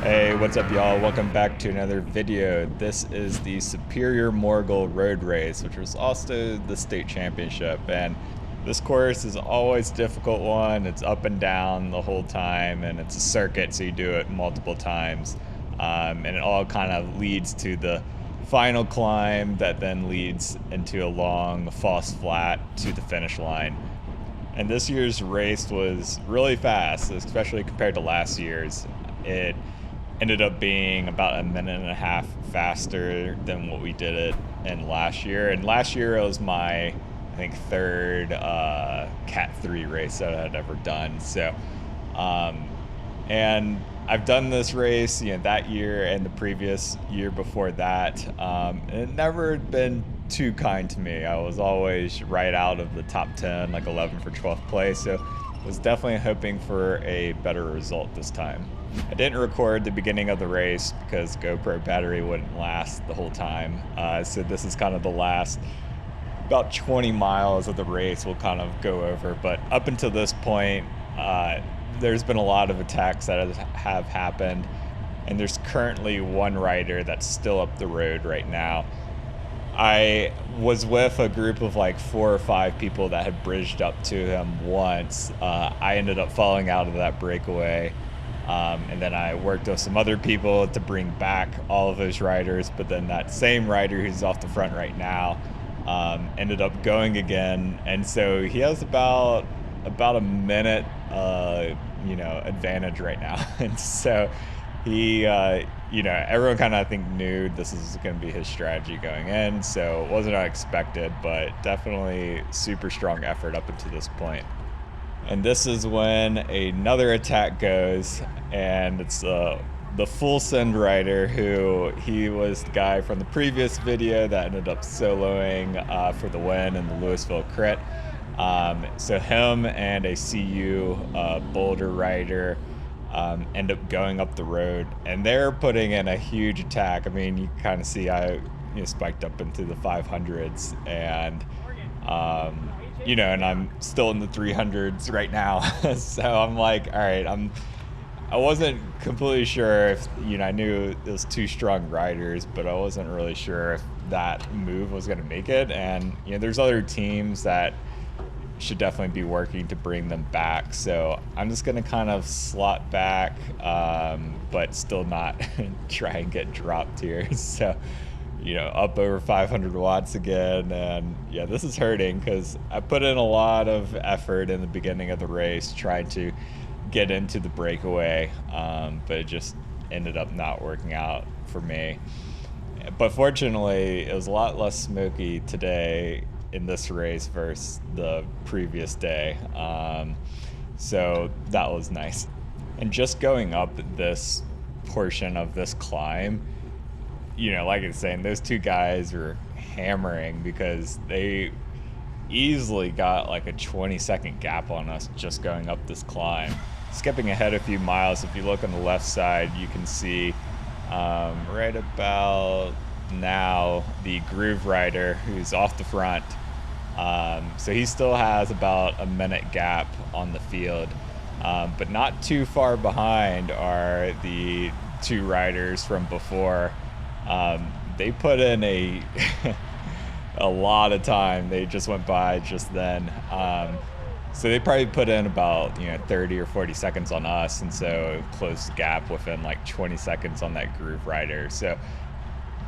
Hey, what's up y'all? Welcome back to another video. This is the Superior Morgul Road Race, which was also the state championship. And this course is always a difficult one. It's up and down the whole time, and it's a circuit, so you do it multiple times. And it all kind of leads to the final climb that then leads into a long false flat to the finish line. And this year's race was really fast, especially compared to last year's. It ended up being about a minute and a half faster than what we did it in last year. And last year it was my, I think, third Cat 3 race that I had ever done. So, and I've done this race, that year and the previous year before that. And it never had been too kind to me. I was always right out of the top 10, like 11 for 12th place. So was definitely hoping for a better result this time. I didn't record the beginning of the race because GoPro battery wouldn't last the whole time. So this is kind of the last about 20 miles of the race we'll kind of go over. But up until this point, there's been a lot of attacks that have happened. And there's currently one rider that's still up the road right now. I was with a group of like 4 or 5 people that had bridged up to him once. I ended up falling out of that breakaway. And then I worked with some other people to bring back all of those riders. But then that same rider who's off the front right now ended up going again. And so he has about a minute, advantage right now. And so he, everyone kind of, I think, knew this is going to be his strategy going in. So it wasn't unexpected, but definitely super strong effort up until this point. And this is when another attack goes, and it's the full send rider he was the guy from the previous video that ended up soloing for the win in the Louisville crit. So him and a CU Boulder rider end up going up the road, and they're putting in a huge attack. I mean, you kind of see I spiked up into the 500s, and and I'm still in the 300s right now. So I'm like, all right, I wasn't completely sure if, I knew it was 2 strong riders, but I wasn't really sure if that move was going to make it. And, there's other teams that should definitely be working to bring them back. So I'm just going to kind of slot back, but still not try and get dropped here. So, up over 500 watts again. And yeah, this is hurting because I put in a lot of effort in the beginning of the race trying to get into the breakaway, but it just ended up not working out for me. But fortunately, it was a lot less smoky today in this race versus the previous day. So that was nice. And just going up this portion of this climb, like I was saying, those 2 guys were hammering because they easily got like a 20-second gap on us just going up this climb. Skipping ahead a few miles, if you look on the left side, you can see right about now the groove rider who's off the front. So he still has about a minute gap on the field, but not too far behind are the 2 riders from before. They put in a lot of time. They just went by just then. So they probably put in about 30 or 40 seconds on us, and so closed the gap within like 20 seconds on that groove rider. So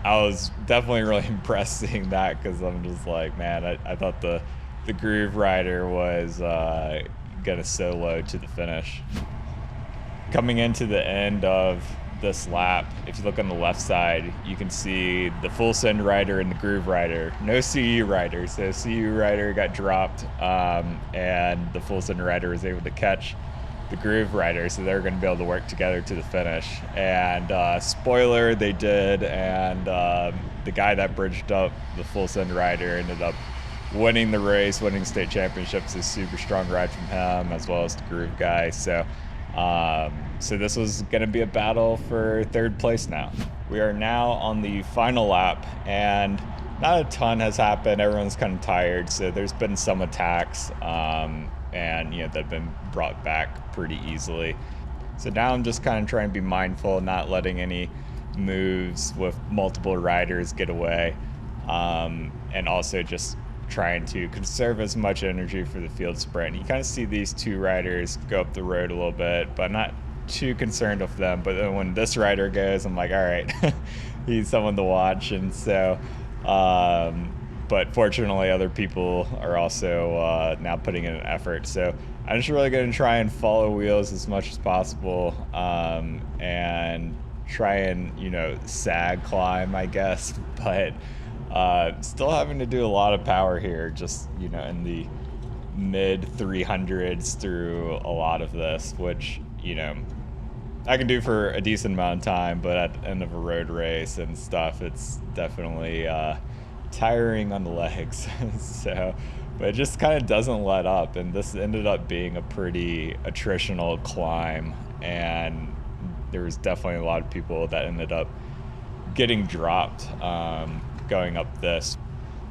I was definitely really impressed seeing that, because I'm just like, man, I thought the groove rider was gonna solo to the finish. Coming into the end of this lap, if you look on the left side, you can see the full send rider and the groove rider. No CU rider, so CU rider got dropped, and the full send rider was able to catch the groove rider, so they're going to be able to work together to the finish. And spoiler, they did, and the guy that bridged up the full send rider ended up winning the race, winning state championships. A super strong ride from him, as well as the groove guy. So this was going to be a battle for 3rd place now. We are now on the final lap, and not a ton has happened. Everyone's kind of tired, so there's been some attacks, and they've been brought back pretty easily. So now I'm just kind of trying to be mindful, not letting any moves with multiple riders get away, and also just trying to conserve as much energy for the field sprint. You kind of see these two riders go up the road a little bit, but I'm not too concerned with them. But then when this rider goes, I'm like, all right, he's someone to watch. And so, but fortunately, other people are also now putting in an effort. So I'm just really going to try and follow wheels as much as possible, and try and, sag climb, I guess. But still having to do a lot of power here, just, in the mid 300s through a lot of this, which, I can do for a decent amount of time, but at the end of a road race and stuff, it's definitely tiring on the legs. So, but it just kind of doesn't let up, and this ended up being a pretty attritional climb, and there was definitely a lot of people that ended up getting dropped going up this.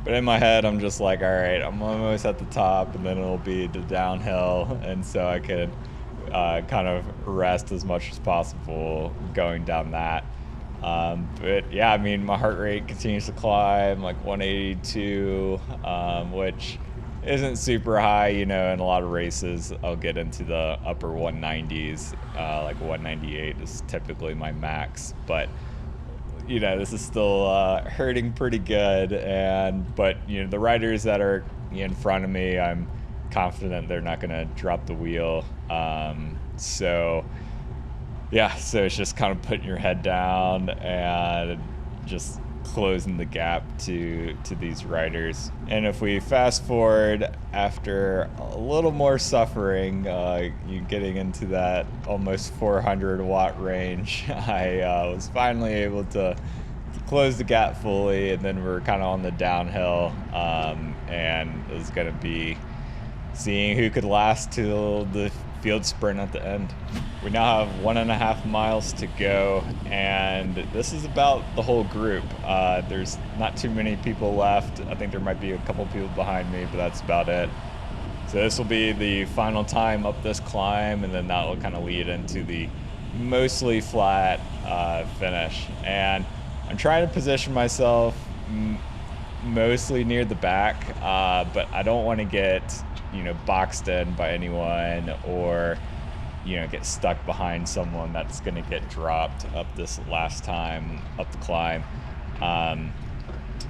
But in my head, I'm just like, all right, I'm almost at the top, and then it'll be the downhill, and so I can kind of rest as much as possible going down that. But yeah, I mean, my heart rate continues to climb, like 182, which isn't super high. In a lot of races, I'll get into the upper 190s, like 198 is typically my max. But this is still hurting pretty good. But the riders that are in front of me, I'm confident they're not going to drop the wheel. So it's just kind of putting your head down and just closing the gap to these riders. And if we fast forward after a little more suffering, you getting into that almost 400 watt range, I was finally able to close the gap fully, and then we're kind of on the downhill, and it was going to be seeing who could last till the field sprint at the end. We now have 1.5 miles to go, and this is about the whole group. There's not too many people left. I think there might be a couple people behind me, but that's about it. So this will be the final time up this climb, and then that will kind of lead into the mostly flat finish. And I'm trying to position myself mostly near the back, but I don't want to get boxed in by anyone, or get stuck behind someone that's going to get dropped up this last time up the climb.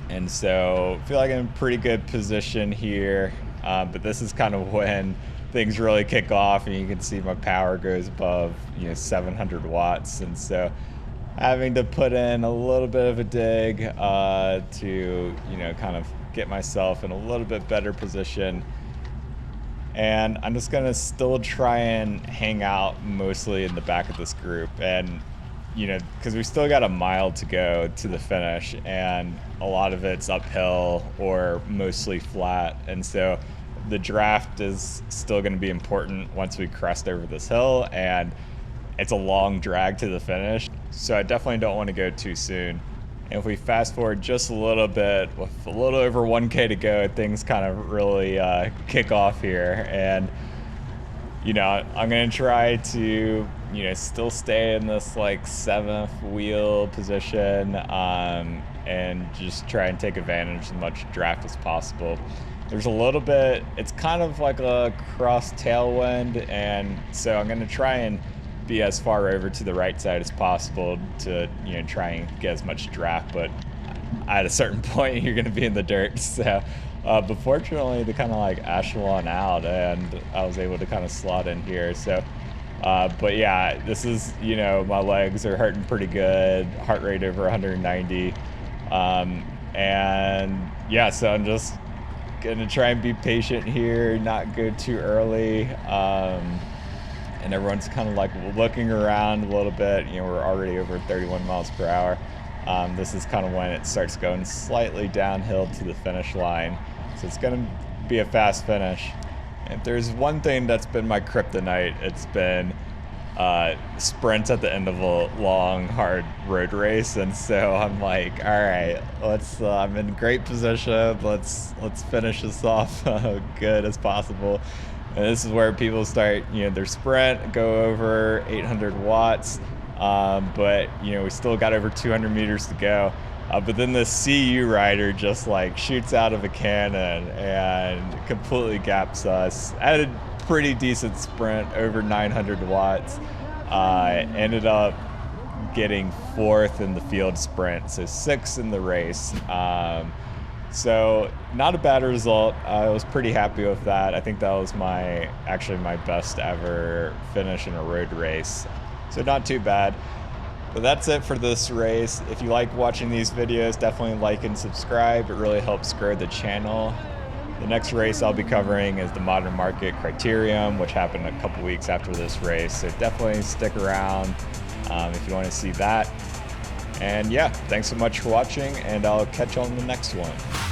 And so I feel like I'm in pretty good position here, but this is kind of when things really kick off, and you can see my power goes above 700 watts, and so having to put in a little bit of a dig to kind of get myself in a little bit better position. And I'm just going to still try and hang out mostly in the back of this group. And, because we still got a mile to go to the finish, and a lot of it's uphill or mostly flat. And so the draft is still going to be important once we crest over this hill, and it's a long drag to the finish. So I definitely don't want to go too soon. And if we fast forward just a little bit, with a little over 1K to go, things kind of really kick off here. And, I'm going to try to, still stay in this like 7th wheel position, and just try and take advantage of as much draft as possible. There's a little bit, it's kind of like a cross tailwind, and so I'm going to try and be as far over to the right side as possible to try and get as much draft, but at a certain point you're going to be in the dirt. So but fortunately they kind of like echelon out, and I was able to kind of slot in here. So but yeah, this is my legs are hurting pretty good, heart rate over 190, and yeah, so I'm just gonna try and be patient here, not go too early. And everyone's kind of like looking around a little bit. We're already over 31 miles per hour. This is kind of when it starts going slightly downhill to the finish line. So it's going to be a fast finish. If there's one thing that's been my kryptonite, it's been sprints at the end of a long, hard road race. And so I'm like, all right, I'm in great position. Let's finish this off good as possible. And this is where people start, their sprint, go over 800 watts. But, we still got over 200 meters to go. But then the CU rider just like shoots out of a cannon and completely gaps us. At a pretty decent sprint, over 900 watts. Ended up getting 4th in the field sprint, so 6th in the race. So not a bad result. I was pretty happy with that. I think that was actually my best ever finish in a road race. So not too bad. But that's it for this race. If you like watching these videos, definitely like and subscribe. It really helps grow the channel. The next race I'll be covering is the Modern Market Criterium, which happened a couple weeks after this race. So definitely stick around if you want to see that. And yeah, thanks so much for watching, and I'll catch you on the next one.